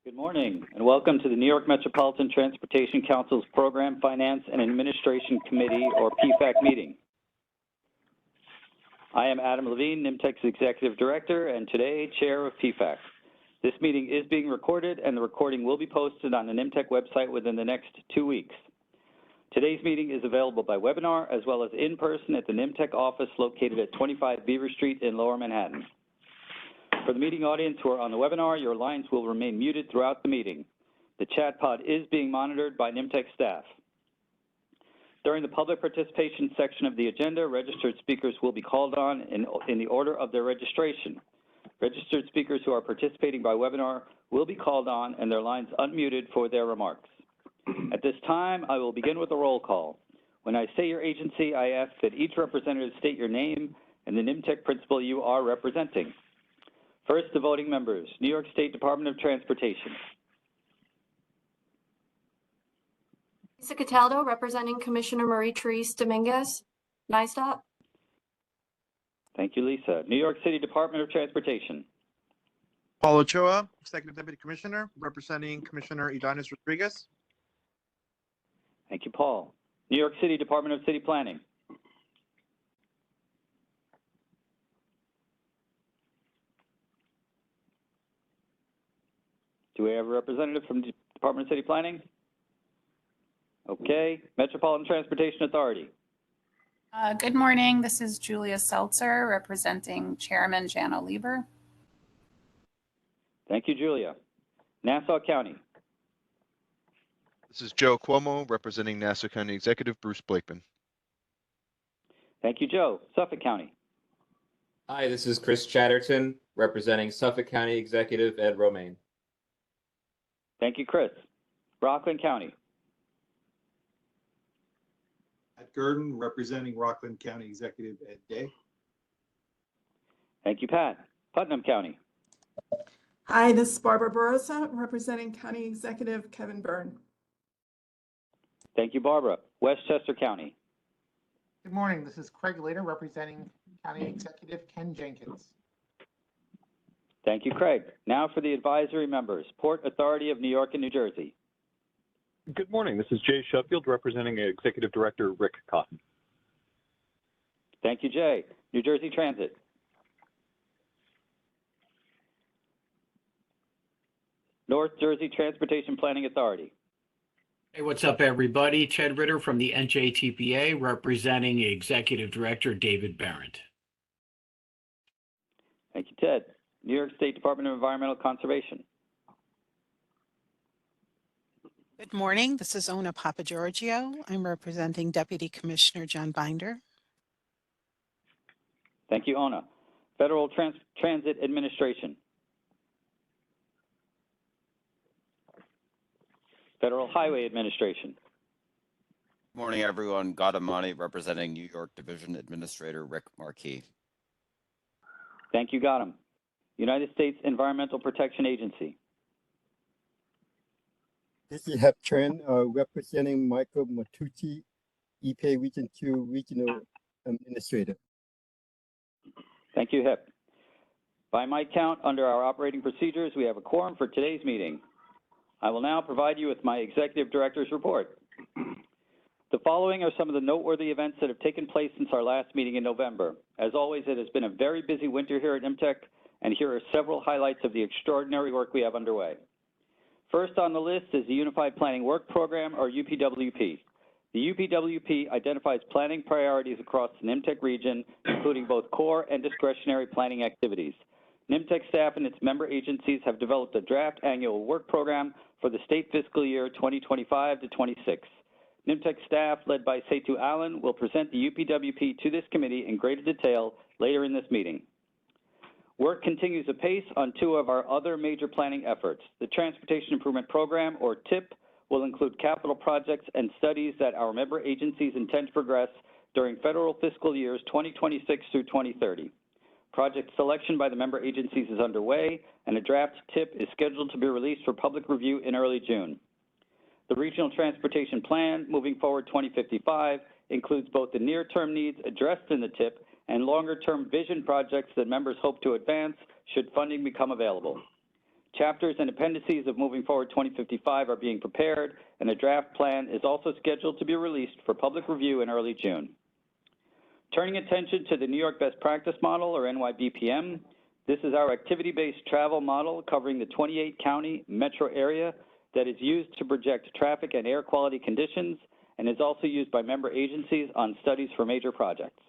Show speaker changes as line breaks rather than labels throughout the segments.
Good morning, and welcome to the New York Metropolitan Transportation Council's Program, Finance, and Administration Committee, or PFAC, meeting. I am Adam Levine, NYMTC's Executive Director, and today, Chair of PFAC. This meeting is being recorded, and the recording will be posted on the NYMTC website within the next 2 weeks. Today's meeting is available by webinar, as well as in person at the NYMTC office located at 25 Beaver Street in Lower Manhattan. For the meeting audience who are on the webinar, your lines will remain muted throughout the meeting. The chat pod is being monitored by NYMTC staff. During the public participation section of the agenda, registered speakers will be called on in the order of their registration. Registered speakers who are participating by webinar will be called on and their lines unmuted for their remarks. At this time, I will begin with a roll call. When I say your agency, I ask that each representative state your name and the NYMTC principal you are representing. First, the voting members, New York State Department of Transportation.
Lisa Cataldo, representing Commissioner Marie-Therese Dominguez, NYSTOP.
Thank you, Lisa. New York City Department of Transportation.
Paul Ochoa, Executive Deputy Commissioner, representing Commissioner Idanis Rodriguez.
Thank you, Paul. New York City Department of City Planning. Do we have a representative from the Department of City Planning? Okay. Metropolitan Transportation Authority.
Good morning. This is Julia Seltzer, representing Chairman Jano Lieber.
Thank you, Julia. Nassau County.
This is Joe Cuomo, representing Nassau County Executive Bruce Blakeman.
Thank you, Joe. Suffolk County.
Hi, this is Chris Chatterton, representing Suffolk County Executive Ed Romaine.
Thank you, Chris. Rockland County.
Pat Gurdon, representing Rockland County Executive Ed Day.
Thank you, Pat. Putnam County.
Hi, this is Barbara Barosa, representing County Executive Kevin Byrne.
Thank you, Barbara. Westchester County.
Good morning. This is Craig Lader, representing County Executive Ken Jenkins.
Thank you, Craig. Now for the advisory members. Port Authority of New York and New Jersey.
Good morning. This is Jay Sheffield, representing Executive Director Rick Cotton.
Thank you, Jay. New Jersey Transit. North Jersey Transportation Planning Authority.
Hey, what's up, everybody? Ted Ritter from the NJTPA, representing Executive Director David Barrett.
Thank you, Ted. New York State Department of Environmental Conservation.
Good morning. This is Ona Papagiorgio. I'm representing Deputy Commissioner John Binder.
Thank you, Ona. Federal Transit Administration. Federal Highway Administration.
Good morning, everyone. Gautam, representing New York Division Administrator Rick Markey.
Thank you, Gautam. United States Environmental Protection Agency.
This is Hep Tran, representing Michael Matucci, EPA Region 2 Regional Administrator.
Thank you, Hep. By my count, under our operating procedures, we have a quorum for today's meeting. I will now provide you with my Executive Director's report. The following are some of the noteworthy events that have taken place since our last meeting in November. As always, it has been a very busy winter here at NYMTC, and here are several highlights of the extraordinary work we have underway. First on the list is the Unified Planning Work Program, or UPWP. The UPWP identifies planning priorities across the NYMTC region, including both core and discretionary planning activities. NYMTC staff and its member agencies have developed a draft annual work program for the state fiscal year 2025 to 26. NYMTC staff, led by Seitu Allen, will present the UPWP to this committee in greater detail later in this meeting. Work continues apace on two of our other major planning efforts. The Transportation Improvement Program, or TIP, will include capital projects and studies that our member agencies intend to progress during federal fiscal years 2026 through 2030. Project selection by the member agencies is underway, and a draft TIP is scheduled to be released for public review in early June. The Regional Transportation Plan, Moving Forward 2055, includes both the near-term needs addressed in the TIP and longer-term vision projects that members hope to advance should funding become available. Chapters and appendices of Moving Forward 2055 are being prepared, and a draft plan is also scheduled to be released for public review in early June. Turning attention to the New York Best Practice Model, or NYBPM, this is our activity-based travel model covering the 28-county metro area that is used to project traffic and air quality conditions and is also used by member agencies on studies for major projects.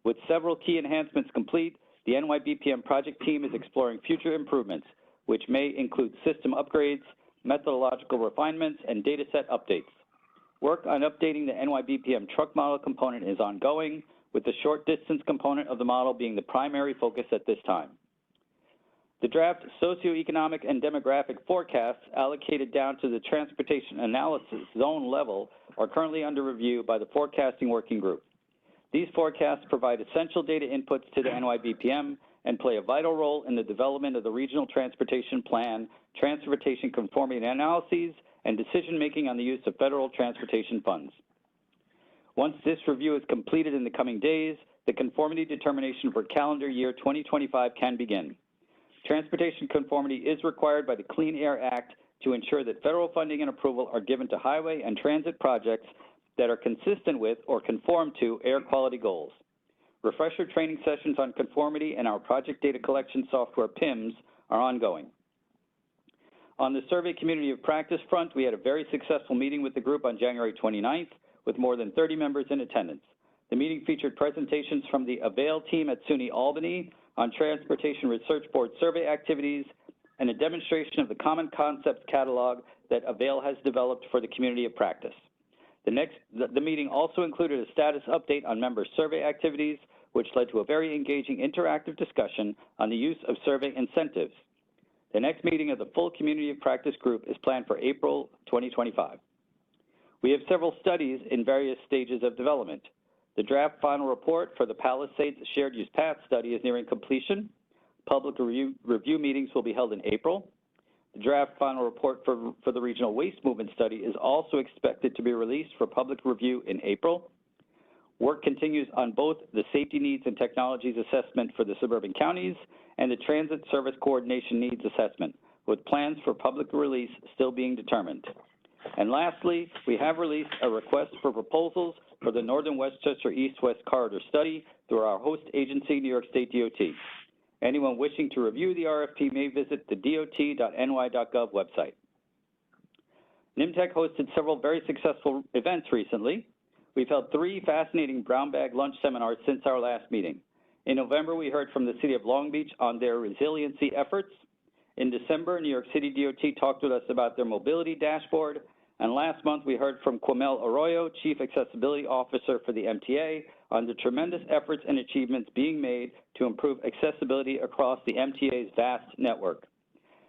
With several key enhancements complete, the NYBPM project team is exploring future improvements, which may include system upgrades, methodological refinements, and dataset updates. Work on updating the NYBPM truck model component is ongoing, with the short distance component of the model being the primary focus at this time. The draft socioeconomic and demographic forecasts allocated down to the transportation analysis zone level are currently under review by the Forecasting Working Group. These forecasts provide essential data inputs to the NYBPM and play a vital role in the development of the Regional Transportation Plan, transportation conformity analyses, and decision-making on the use of federal transportation funds. Once this review is completed in the coming days, the conformity determination for calendar year 2025 can begin. Transportation conformity is required by the Clean Air Act to ensure that federal funding and approval are given to highway and transit projects that are consistent with or conform to air quality goals. Refresher training sessions on conformity and our project data collection software PIMS are ongoing. On the survey community of practice front, we had a very successful meeting with the group on January 29th with more than 30 members in attendance. The meeting featured presentations from the AVAIL team at SUNY Albany on Transportation Research Board survey activities and a demonstration of the Common Concepts catalog that AVAIL has developed for the community of practice. The meeting also included a status update on member survey activities, which led to a very engaging interactive discussion on the use of survey incentives. The next meeting of the full community of practice group is planned for April 2025. We have several studies in various stages of development. The draft final report for the Palisades Shared Use Path study is nearing completion. Public review meetings will be held in April. The draft final report for the Regional Waste Movement study is also expected to be released for public review in April. Work continues on both the Safety Needs and Technologies Assessment for the suburban counties and the Transit Service Coordination Needs Assessment, with plans for public release still being determined. And lastly, we have released a request for proposals for the Northern Westchester East-West Corridor Study through our host agency, New York State DOT. Anyone wishing to review the RFP may visit the dot.ny.gov website. NYMTC hosted several very successful events recently. We've held 3 fascinating brown bag lunch seminars since our last meeting. In November, we heard from the City of Long Beach on their resiliency efforts. In December, New York City DOT talked with us about their mobility dashboard. And last month, we heard from Quamel Arroyo, Chief Accessibility Officer for the MTA, on the tremendous efforts and achievements being made to improve accessibility across the MTA's vast network.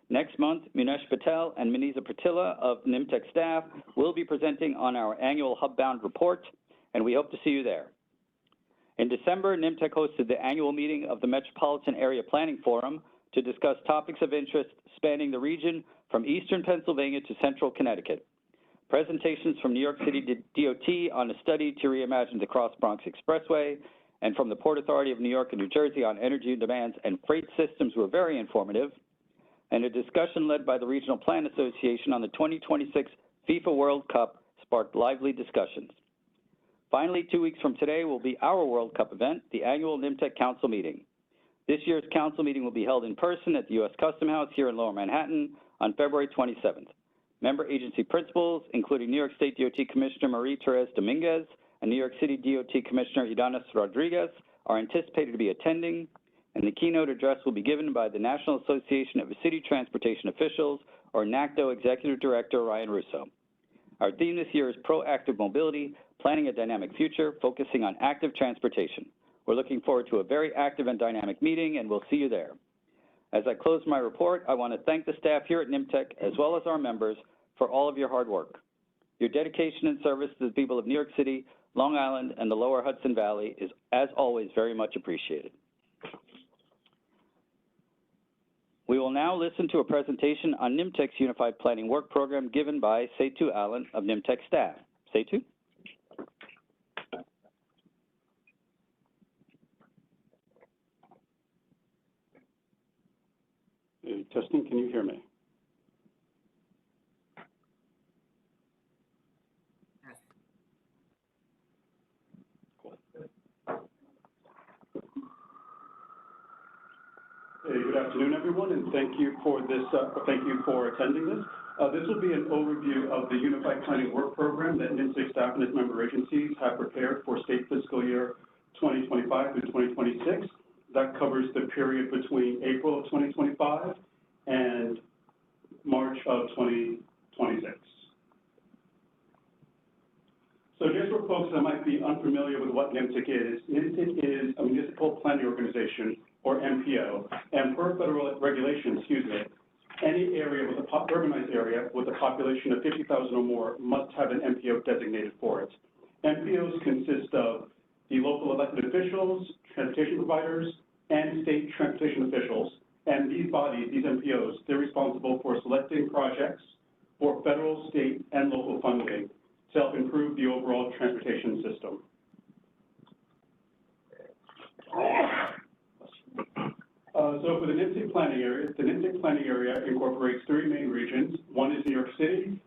Next month, Munesh Patel and Maniza Pratilla of NYMTC staff will be presenting on our annual Hubbound report, and we hope to see you there. In December, NYMTC hosted the annual meeting of the Metropolitan Area Planning Forum to discuss topics of interest spanning the region from eastern Pennsylvania to central Connecticut. Presentations from New York City DOT on a study to reimagine the Cross Bronx Expressway and from the Port Authority of New York and New Jersey on energy demands and freight systems were very informative, and a discussion led by the Regional Plan Association on the 2026 FIFA World Cup sparked lively discussions. Finally, 2 weeks from today will be our World Cup event, the annual NYMTC Council meeting. This year's council meeting will be held in person at the U.S. Custom House here in Lower Manhattan on February 27th. Member agency principals, including New York State DOT Commissioner Marie-Therese Dominguez and New York City DOT Commissioner Idanis Rodriguez, are anticipated to be attending, and the keynote address will be given by the National Association of City Transportation Officials, or NACTO Executive Director Ryan Russo. Our theme this year is Proactive Mobility, Planning a Dynamic Future, focusing on active transportation. We're looking forward to a very active and dynamic meeting, and we'll see you there. As I close my report, I want to thank the staff here at NYMTC, as well as our members, for all of your hard work. Your dedication and service to the people of New York City, Long Island, and the lower Hudson Valley is, as always, very much appreciated. We will now listen to a presentation on NYMTC's Unified Planning Work Program given by Seitu Allen of NYMTC staff. Seitu?
Testing, can you hear me? Cool. Hey, good afternoon, everyone, and thank you for attending this. This will be an overview of the Unified Planning Work Program that NYMTC staff and its member agencies have prepared for state fiscal year 2025 through 2026. That covers the period between April of 2025 and March of 2026. So just for folks that might be unfamiliar with what NYMTC is a municipal planning organization, or MPO, and per federal regulation, any area with urbanized area with a population of 50,000 or more must have an MPO designated for it. MPOs consist of the local elected officials, transportation providers, and state transportation officials. And these bodies, these MPOs, they're responsible for selecting projects for federal, state, and local funding to help improve the overall transportation system. So for the NYMTC planning area, incorporates 3 main regions. One is New York City,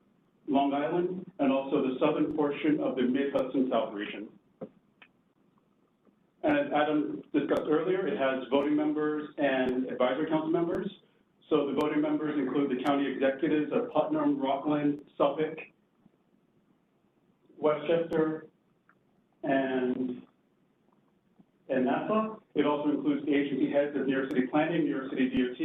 Long Island, and also the southern portion of the Mid-Hudson South region. And as Adam discussed earlier, it has voting members and advisory council members. So the voting members include the county executives of Putnam, Rockland, Suffolk, Westchester, and Nassau. It also includes the agency heads of New York City Planning, New York City DOT,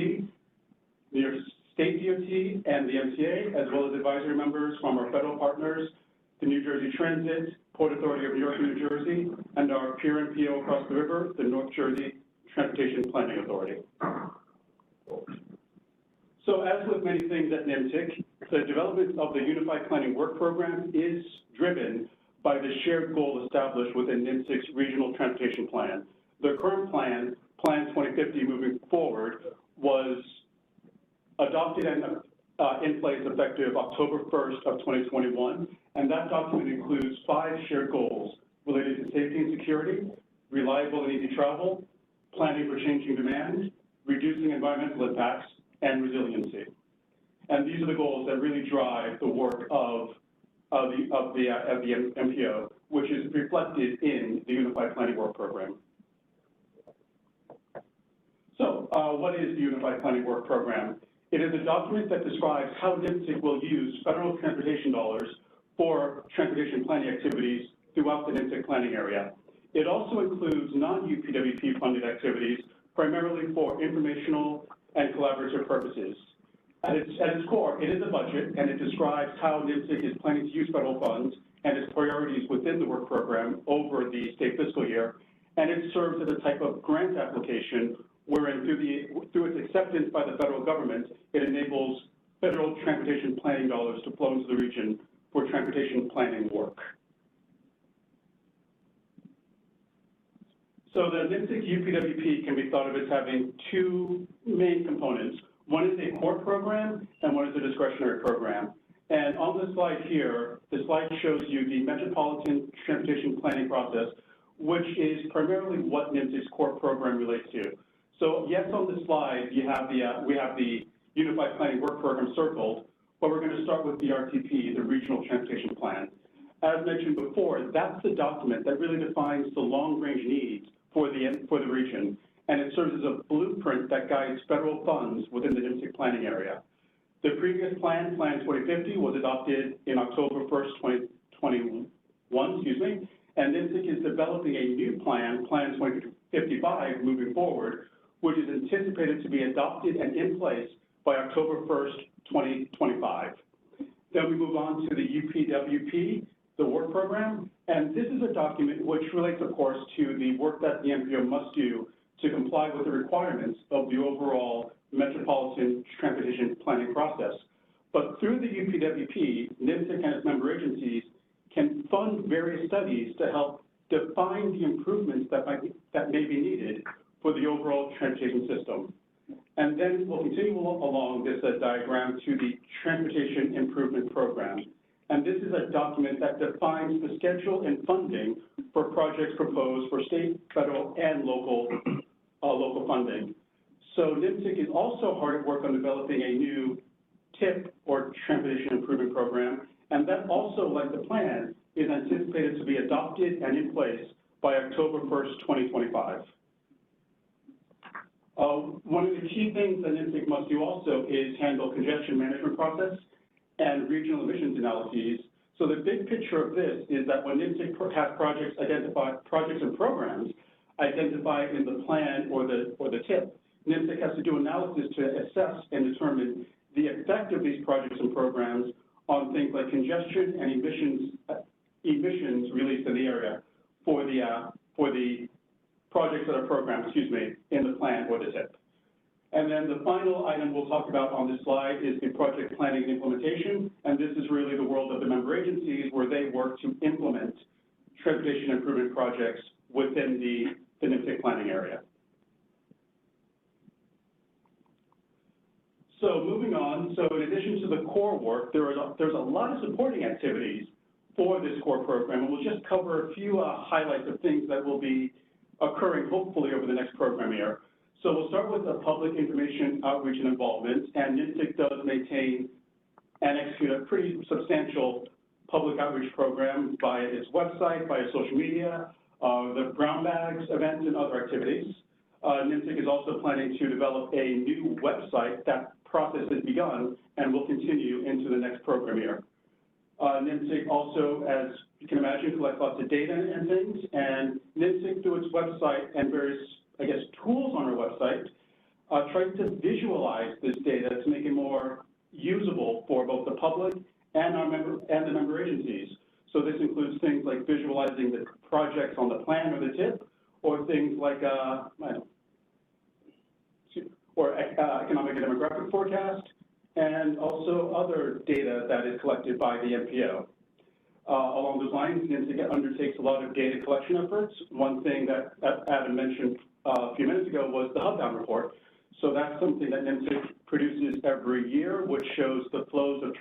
New York State DOT, and the MTA, as well as advisory members from our federal partners, the New Jersey Transit, Port Authority of New York and New Jersey, and our peer MPO across the river, the North Jersey Transportation Planning Authority. So as with many things at NYMTC, the development of the Unified Planning Work Program is driven by the shared goal established within NYMTC's Regional Transportation Plan. The current plan, Plan 2050 moving forward, was adopted and in place effective October 1st of 2021, and that document includes 5 shared goals related to safety and security, reliable and easy travel, planning for changing demand, reducing environmental impacts, and resiliency. And these are the goals that really drive the work of the MPO, which is reflected in the Unified Planning Work Program. So what is the Unified Planning Work Program? It is a document that describes how NYMTC will use federal transportation dollars for transportation planning activities throughout the NYMTC planning area. It also includes non-UPWP funded activities, primarily for informational and collaborative purposes. At its core, it is a budget, and it describes how NYMTC is planning to use federal funds and its priorities within the work program over the state fiscal year, and it serves as a type of grant application wherein through its acceptance by the federal government, it enables federal transportation planning dollars to flow into the region for transportation planning work. So the NYMTC UPWP can be thought of as having 2 main components. One is a core program and one is a discretionary program. And on the slide here, the slide shows you the Metropolitan Transportation Planning process, which is primarily what NYMTC's core program relates to. So yes, on the slide, we have the Unified Planning Work Program circled, but we're going to start with the RTP, the Regional Transportation Plan. As mentioned before, that's the document that really defines the long-range needs for the region, and it serves as a blueprint that guides federal funds within the NYMTC planning area. The previous plan, Plan 2050, was adopted in October 1st, 2021, and NYMTC is developing a new plan, Plan 2055, moving forward, which is anticipated to be adopted and in place by October 1st, 2025. Then we move on to the UPWP, the work program, and this is a document which relates, of course, to the work that the MPO must do to comply with the requirements of the overall Metropolitan Transportation Planning process. But through the UPWP, NYMTC and its member agencies can fund various studies to help define the improvements that may be needed for the overall transportation system. And then we'll continue along this diagram to the Transportation Improvement Program. And this is a document that defines the schedule and funding for projects proposed for state, federal, and local funding. So NYMTC is also hard at work on developing a new TIP, or Transportation Improvement Program, and that also, like the plan, is anticipated to be adopted and in place by October 1st, 2025. One of the key things that NYMTC must do also is handle congestion management process and regional emissions analyses. So the big picture of this is that when NYMTC has projects and programs identified in the plan or the TIP, NYMTC has to do analysis to assess and determine the effect of these projects and programs on things like congestion and emissions released in the area for the projects that are programmed, in the plan or the TIP. And then the final item we'll talk about on this slide is the project planning and implementation, and this is really the world of the member agencies where they work to implement transportation improvement projects within the NYMTC planning area. So moving on, so in addition to the core work, there's a lot of supporting activities for this core program, and we'll just cover a few highlights of things that will be occurring hopefully over the next program year. So we'll start with the public information outreach and involvement, and NYMTC does maintain and execute a pretty substantial public outreach program via its website, via social media, the brown bags events, and other activities. NYMTC is also planning to develop a new website. That process has begun and will continue into the next program year. NYMTC also, as you can imagine, collects lots of data and things, and NYMTC through its website and various, tools on our website, tries to visualize this data to make it more usable for both the public and the member agencies. So this includes things like visualizing the projects on the plan or the TIP, or things like economic and demographic forecast, and also other data that is collected by the MPO. Along those lines, NYMTC undertakes a lot of data collection efforts. One thing that Adam mentioned a few minutes ago was the hub-down report. So that's something that NYMTC produces every year, which shows the flows of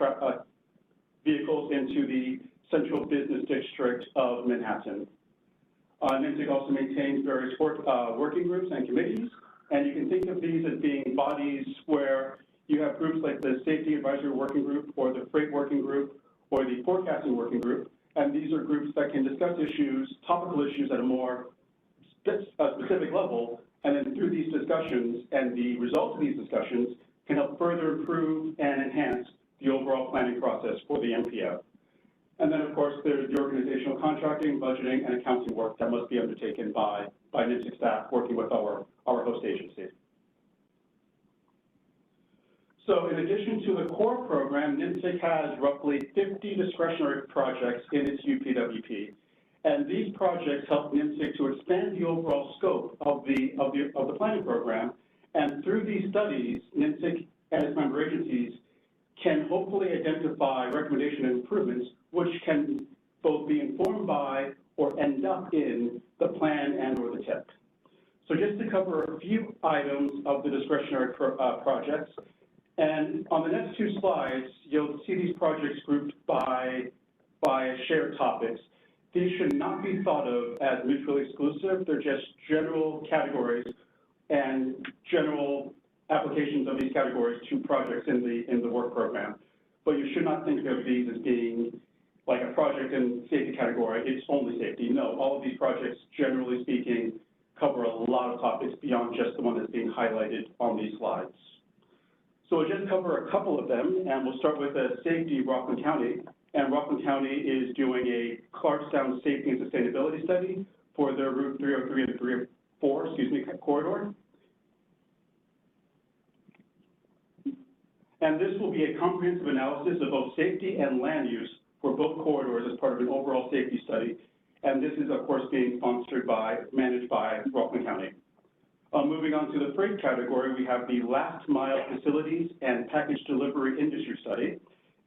vehicles into the central business district of Manhattan. NYMTC also maintains various working groups and committees, and you can think of these as being bodies where you have groups like the Safety Advisory Working Group, or the Freight Working Group, or the Forecasting Working Group, and these are groups that can discuss issues, topical issues at a more specific level, and then through these discussions and the results of these discussions can help further improve and enhance the overall planning process for the MPO. And then, of course, there's the organizational contracting, budgeting, and accounting work that must be undertaken by NYMTC staff working with our host agency. So in addition to the core program, NYMTC has roughly 50 discretionary projects in its UPWP. And these projects help NYMTC to expand the overall scope of the planning program. And through these studies, NYMTC and its member agencies can hopefully identify recommendation and improvements which can both be informed by or end up in the plan and or the TIP. So just to cover a few items of the discretionary projects, and on the next two slides, you'll see these projects grouped by shared topics. These should not be thought of as mutually exclusive. They're just general categories and general applications of these categories to projects in the work program. But you should not think of these as being like a project in safety category, it's only safety. No, all of these projects, generally speaking, cover a lot of topics beyond just the one that's being highlighted on these slides. So we'll just cover a couple of them, and we'll start with safety, Rockland County. And Rockland County is doing a Clarkstown safety and sustainability study for their Route 303 and 304, corridor. And this will be a comprehensive analysis of both safety and land use for both corridors as part of an overall safety study. And this is, of course, being managed by Rockland County. Moving on to the freight category, we have the last mile facilities and package delivery industry study.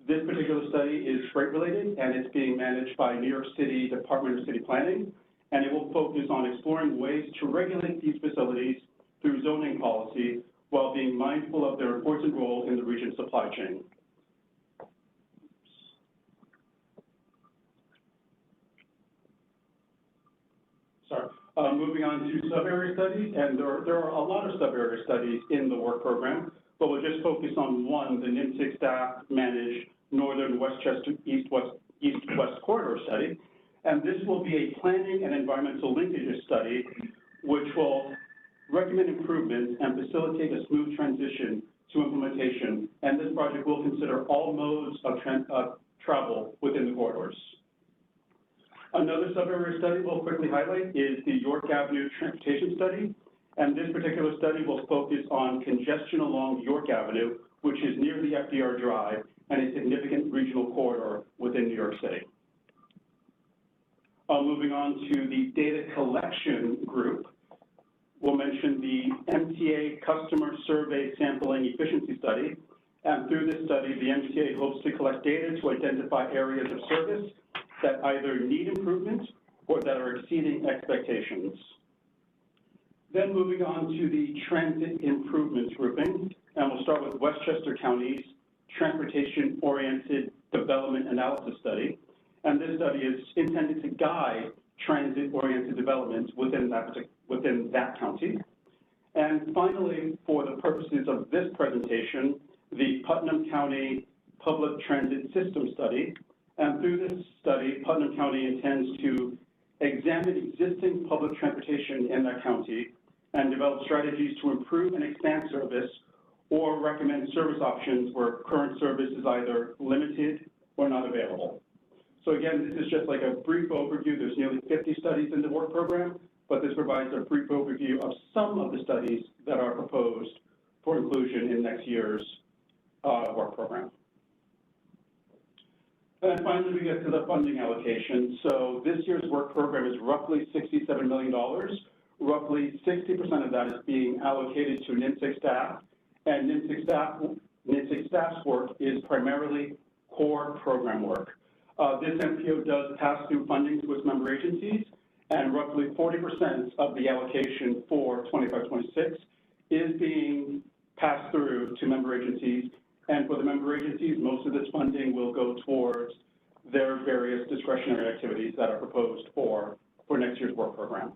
This particular study is freight related, and it's being managed by New York City Department of City Planning, and it will focus on exploring ways to regulate these facilities through zoning policy while being mindful of their important role in the region's supply chain. Sorry. Moving on to sub-area studies, and there are a lot of sub-area studies in the work program, but we'll just focus on one, the NYMTC staff managed Northern Westchester East-West Corridor Study. And this will be a planning and environmental linkages study, which will recommend improvements and facilitate a smooth transition to implementation. And this project will consider all modes of travel within the corridors. Another sub-area study we'll quickly highlight is the York Avenue Transportation Study. And this particular study will focus on congestion along York Avenue, which is near the FDR Drive and a significant regional corridor within New York City. Moving on to the data collection group, we'll mention the MTA Customer Survey Sampling Efficiency Study. And through this study, the MTA hopes to collect data to identify areas of service that either need improvement or that are exceeding expectations. Then moving on to the transit improvements grouping, and we'll start with Westchester County's Transportation-Oriented Development Analysis Study. And this study is intended to guide transit-oriented development within that county. And finally, for the purposes of this presentation, the Putnam County Public Transit System Study. And through this study, Putnam County intends to examine existing public transportation in that county and develop strategies to improve and expand service or recommend service options where current service is either limited or not available. So again, this is just like a brief overview. There's nearly 50 studies in the work program, but this provides a brief overview of some of the studies that are proposed for inclusion in next year's work program. And finally, we get to the funding allocation. So this year's work program is roughly $67 million. Roughly 60% of that is being allocated to NYMTC staff, and NYMTC staff's work is primarily core program work. This MPO does pass through funding to its member agencies, and roughly 40% of the allocation for 25-26 is being passed through to member agencies. And for the member agencies, most of this funding will go towards their various discretionary activities that are proposed for next year's work program.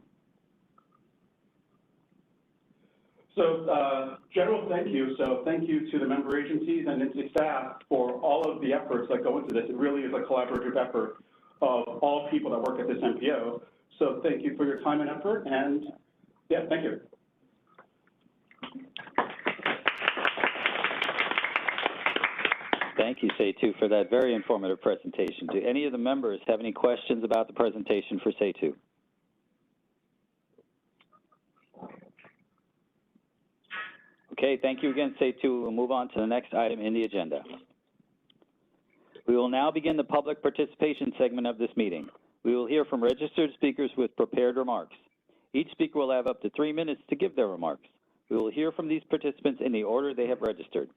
So general thank you. So thank you to the member agencies and NYMTC staff for all of the efforts that go into this. It really is a collaborative effort of all people that work at this MPO. So thank you for your time and effort, and yeah, thank you.
Thank you, Seitu, for that very informative presentation. Do any of the members have any questions about the presentation for Seitu? Okay, thank you again, Seitu. We'll move on to the next item in the agenda. We will now begin the public participation segment of this meeting. We will hear from registered speakers with prepared remarks. Each speaker will have up to 3 minutes to give their remarks. We will hear from these participants in the order they have registered.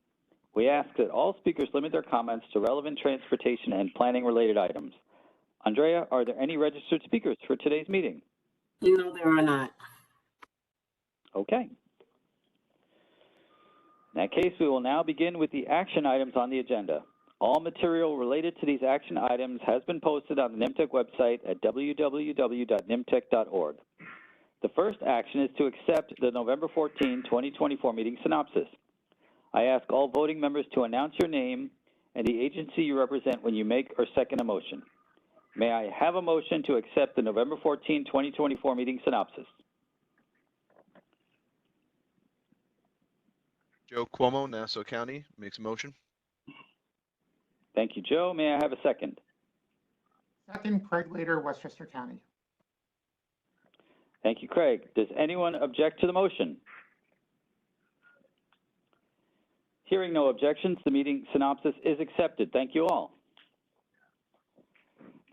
We ask that all speakers limit their comments to relevant transportation and planning-related items. Andrea, are there any registered speakers for today's meeting?
No, there are not.
Okay. In that case, we will now begin with the action items on the agenda. All material related to these action items has been posted on the NYMTC website at www.nymtc.org. The first action is to accept the November 14, 2024 meeting synopsis. I ask all voting members to announce your name and the agency you represent when you make or second a motion. May I have a motion to accept the November 14, 2024 meeting synopsis?
Joe Cuomo, Nassau County, makes a motion.
Thank you, Joe. May I have a second?
Second, Craig Lader, Westchester County.
Thank you, Craig. Does anyone object to the motion? Hearing no objections, the meeting synopsis is accepted. Thank you all.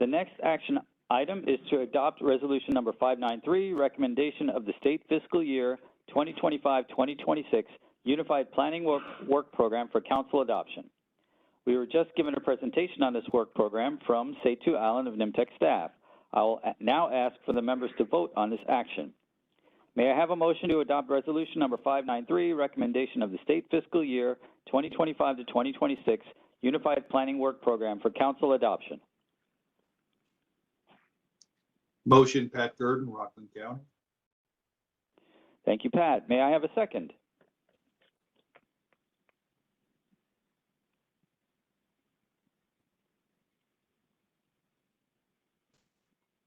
The next action item is to adopt resolution number 593, recommendation of the state fiscal year 2025-2026 Unified Planning Work Program for council adoption. We were just given a presentation on this work program from Seitu Allen of NYMTC staff. I will now ask for the members to vote on this action. May I have a motion to adopt resolution number 593, recommendation of the state fiscal year 2025-2026 Unified Planning Work Program for council adoption?
Motion, Pat Gurdon, Rockland County.
Thank you, Pat. May I have a second?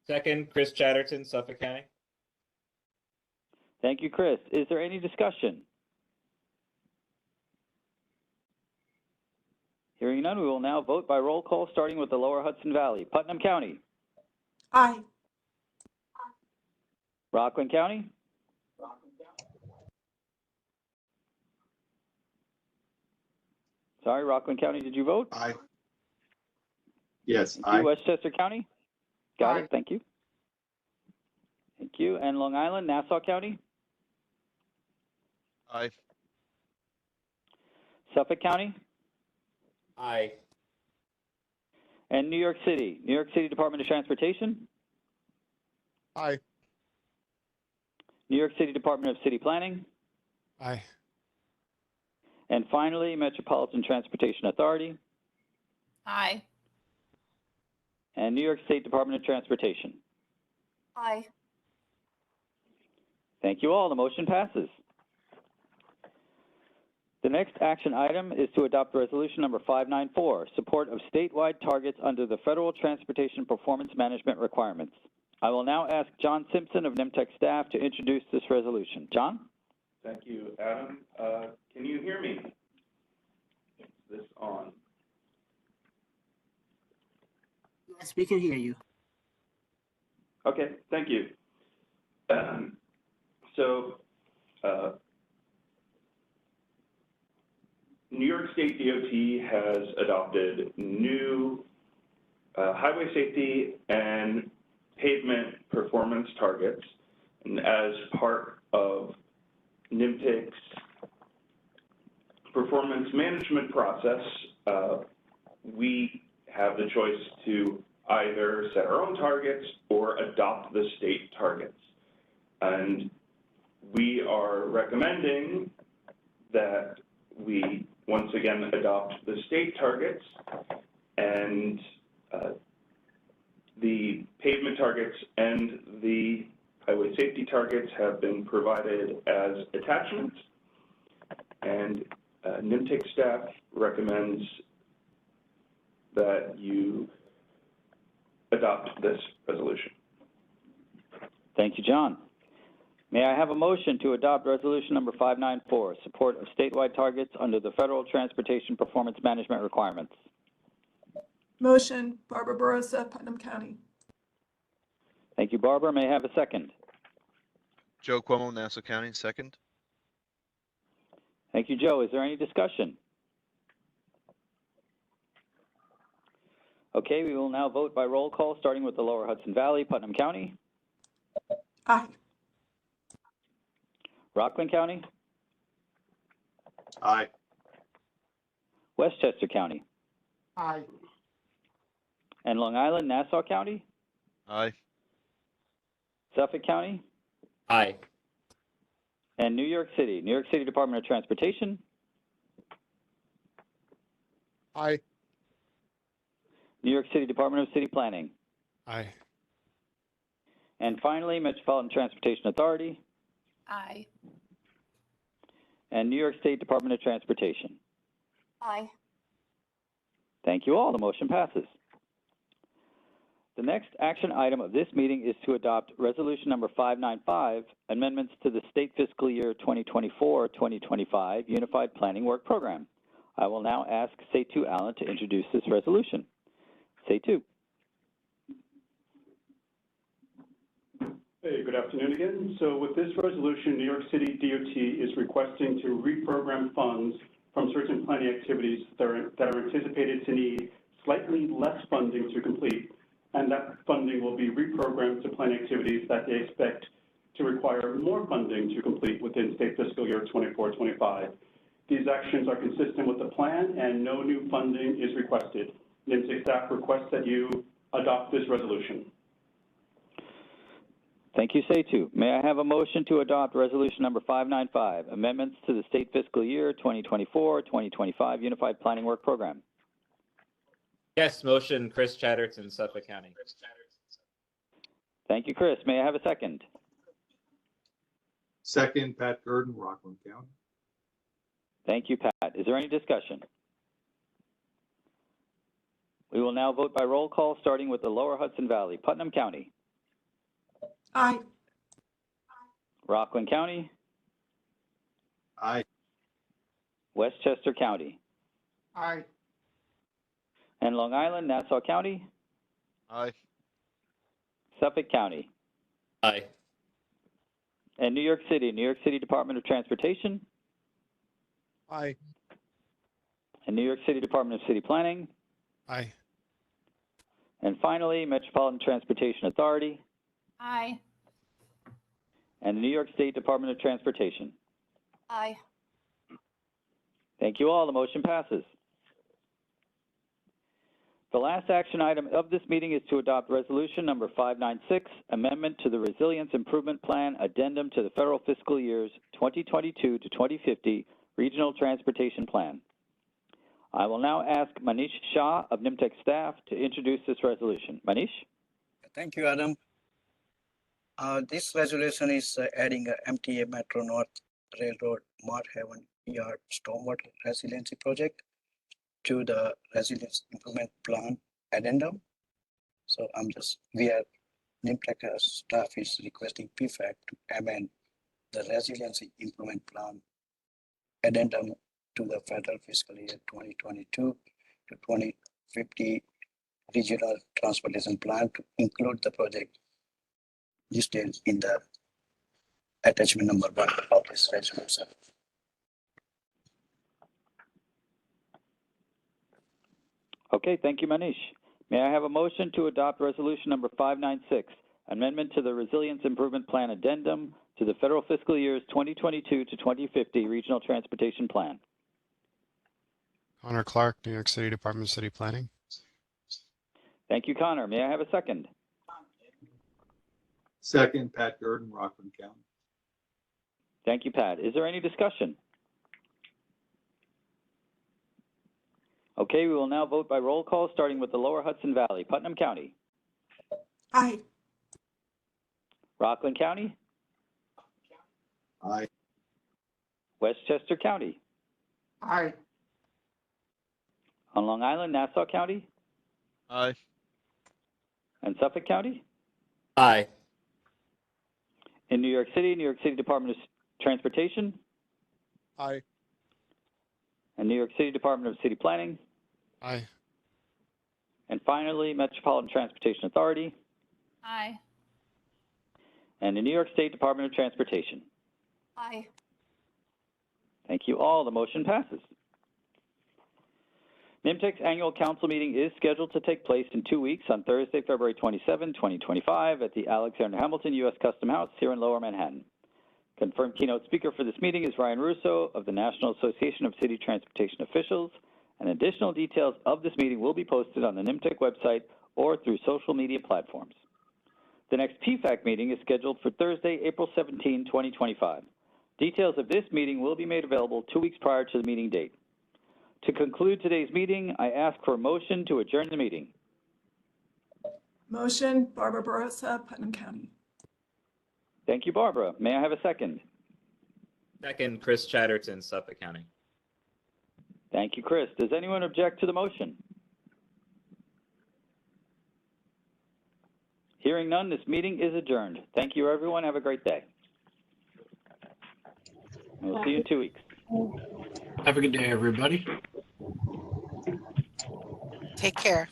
Second, Chris Chatterton, Suffolk County.
Thank you, Chris. Is there any discussion? Hearing none, we will now vote by roll call, starting with the Lower Hudson Valley. Putnam County.
Aye.
Rockland County. Sorry, Rockland County, did you vote?
Aye. Yes,
Thank
aye.
you. Westchester County? Got
Aye.
it, thank you. Thank you. And Long Island, Nassau County?
Aye.
Suffolk County?
Aye.
And New York City? New York City Department of Transportation?
Aye.
New York City Department of City Planning?
Aye.
And finally, Metropolitan Transportation Authority
Aye.
and New York State Department of Transportation.
Aye.
Thank you all. The motion passes. The next action item is to adopt resolution number 594, support of statewide targets under the Federal Transportation Performance Management Requirements. I will now ask John Simpson of NYMTC staff to introduce this resolution. John?
Thank you, Adam. Can you hear me? Is this on?
Yes, we can hear you.
Okay, thank you. New York State DOT has adopted new highway safety and pavement performance targets, and as part of NYMTC's performance management process, we have the choice to either set our own targets or adopt the state targets. And we are recommending that we once again adopt the state targets, and the pavement targets and the highway safety targets have been provided as attachments, and NYMTC staff recommends that you adopt this resolution.
Thank you, John. May I have a motion to adopt resolution number 594, support of statewide targets under the Federal Transportation Performance Management Requirements?
Motion, Barbara Barosa, Putnam County.
Thank you, Barbara. May I have a second?
Joe Cuomo, Nassau County, second.
Thank you, Joe. Is there any discussion? Okay, we will now vote by roll call, starting with the Lower Hudson Valley. Putnam County?
Aye.
Rockland County?
Aye.
Westchester County?
Aye.
And Long Island, Nassau County?
Aye.
Suffolk County?
Aye.
And New York City? New York City Department of Transportation?
Aye.
New York City Department of City Planning?
Aye.
And finally, Metropolitan Transportation Authority
Aye.
and New York State Department of Transportation.
Aye.
Thank you all. The motion passes. The next action item of this meeting is to adopt resolution number 595, amendments to the state fiscal year 2024-2025 Unified Planning Work Program. I will now ask Seitu Allen to introduce this resolution. Seitu.
Hey, good afternoon again. So with this resolution, New York City DOT is requesting to reprogram funds from certain planning activities that are anticipated to need slightly less funding to complete, and that funding will be reprogrammed to planning activities that they expect to require more funding to complete within state fiscal year 24-25. These actions are consistent with the plan, and no new funding is requested. NYMTC staff requests that you adopt this resolution.
Thank you, Seitu. May I have a motion to adopt resolution number 595, amendments to the state fiscal year 2024-2025 Unified Planning Work Program?
Yes, motion, Chris Chatterton, Suffolk County.
Thank you, Chris. May I have a second?
Second, Pat Gurdon, Rockland County.
Thank you, Pat. Is there any discussion? We will now vote by roll call, starting with the Lower Hudson Valley. Putnam County.
Aye.
Rockland County.
Aye.
Westchester County.
Aye.
And Long Island, Nassau County.
Aye.
Suffolk County.
Aye.
And New York City Department of Transportation.
Aye.
And New York City Department of City Planning.
Aye.
And finally, Metropolitan Transportation Authority
Aye.
and the New York State Department of Transportation.
Aye.
Thank you all. The motion passes. The last action item of this meeting is to adopt resolution number 596, amendment to the Resilience Improvement Plan addendum to the federal fiscal years 2022 to 2050 Regional Transportation Plan. I will now ask Manish Shah of NYMTC staff to introduce this resolution. Manish?
Thank you, Adam. This resolution is adding a MTA Metro North Railroad Mart Haven Yard Stormwater Resiliency Project to the Resilience Improvement Plan addendum. So NYMTC staff is requesting PFAC to amend the Resiliency Improvement Plan addendum to the federal fiscal year 2022 to 2050 Regional Transportation Plan to include the project listed in the attachment number 1 of this resolution.
Okay, thank you, Manish. May I have a motion to adopt resolution number 596, amendment to the Resilience Improvement Plan addendum to the federal fiscal years 2022 to 2050 Regional Transportation Plan?
Connor Clark, New York City Department of City Planning.
Thank you, Connor. May I have a second?
Second, Pat Gurdon, Rockland County.
Thank you, Pat. Is there any discussion? Okay, we will now vote by roll call, starting with the Lower Hudson Valley. Putnam County.
Aye.
Rockland County.
Aye.
Westchester County.
Aye.
On Long Island, Nassau County.
Aye.
And Suffolk County.
Aye.
In New York City Department of Transportation.
Aye.
And New York City Department of City Planning.
Aye.
And finally, Metropolitan Transportation Authority.
Aye.
And the New York State Department of Transportation.
Aye.
Thank you all. The motion passes. NYMTC's annual council meeting is scheduled to take place in 2 weeks on Thursday, February 27, 2025 at the Alexander Hamilton U.S. Custom House here in Lower Manhattan. Confirmed keynote speaker for this meeting is Ryan Russo of the National Association of City Transportation Officials, and additional details of this meeting will be posted on the NYMTC website or through social media platforms. The next PFAC meeting is scheduled for Thursday, April 17, 2025. Details of this meeting will be made available 2 weeks prior to the meeting date. To conclude today's meeting, I ask for a motion to adjourn the meeting.
Motion, Barbara Barosa, Putnam County.
Thank you, Barbara. May I have a second?
Second, Chris Chatterton, Suffolk County.
Thank you, Chris. Does anyone object to the motion? Hearing none, this meeting is adjourned. Thank you, everyone. Have a great day. We'll see you in 2 weeks.
Have a good day, everybody.
Take care.